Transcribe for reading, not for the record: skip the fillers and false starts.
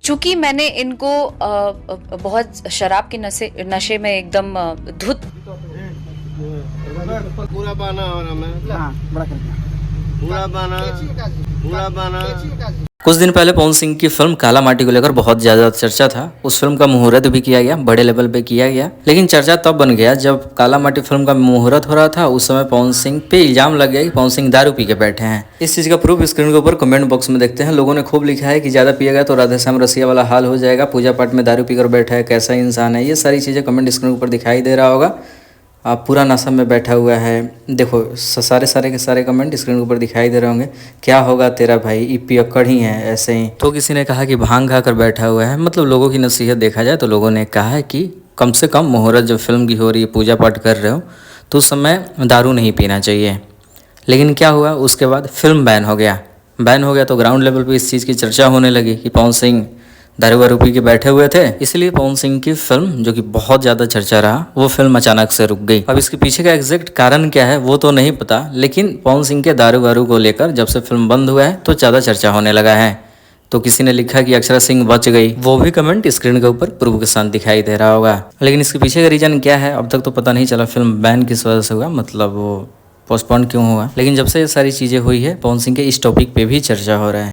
चूंकि मैंने इनको बहुत शराब के नशे में एकदम धुत पूरा बाना हो रहा मैं हाँ बड़ा कर दिया। पूरा बाना कुछ दिन पहले पवन सिंह की फिल्म काला माटी को लेकर बहुत ज्यादा चर्चा था। उस फिल्म का मुहूर्त भी किया गया, बड़े लेवल पे किया गया। लेकिन चर्चा तब बन गया जब काला माटी फिल्म का मुहूर्त हो रहा था। उस समय पवन सिंह पे इल्जाम लग गया कि पवन सिंह दारू पी के बैठे हैं। इस चीज का प्रूफ स्क्रीन के ऊपर कमेंट बॉक्स में देखते हैं। लोगों ने खूब लिखा है कि ज्यादा पिया गया तो राधेश्याम रसिया वाला हाल हो जाएगा, पूजा पाठ में दारू पीकर बैठा है, कैसा इंसान है। ये सारी चीजें कमेंट स्क्रीन के ऊपर दिखाई दे रहा होगा। आप पूरा नशा में बैठा हुआ है। देखो सारे के सारे कमेंट स्क्रीन के ऊपर दिखाई दे रहे होंगे। क्या होगा तेरा भाई, ई पियक्कड़ ही है ऐसे ही। तो किसी ने कहा कि भांग खा कर बैठा हुआ है। मतलब लोगों की नसीहत देखा जाए तो लोगों ने कहा है कि कम से कम मुहूर्त जब फिल्म की हो रही है, पूजा पाठ कर रहे हो तो उस समय दारू नहीं पीना चाहिए। लेकिन क्या हुआ, उसके बाद फिल्म बैन हो गया तो ग्राउंड लेवल पे इस चीज़ की चर्चा होने लगी कि पवन सिंह दारू वारू पी के बैठे हुए थे। इसलिए पवन सिंह की फिल्म जो कि बहुत ज़्यादा चर्चा रहा, वो फिल्म अचानक से रुक गई। अब इसके पीछे का एग्जैक्ट कारण क्या है वो तो नहीं पता, लेकिन पवन सिंह के दारू वारू को लेकर जब से फिल्म बंद हुआ है तो ज़्यादा चर्चा होने लगा है। तो किसी ने लिखा कि अक्षरा सिंह बच गई। वो भी कमेंट स्क्रीन के ऊपर प्रूफ के साथ दिखाई दे रहा होगा। लेकिन इसके पीछे का रीजन क्या है अब तक तो पता नहीं चला। फिल्म बैन किस वजह से हुआ, मतलब वो पोस्टपोन क्यों हुआ। लेकिन जब से ये सारी चीज़ें हुई है, पवन सिंह के इस टॉपिक पे भी चर्चा हो रहा है।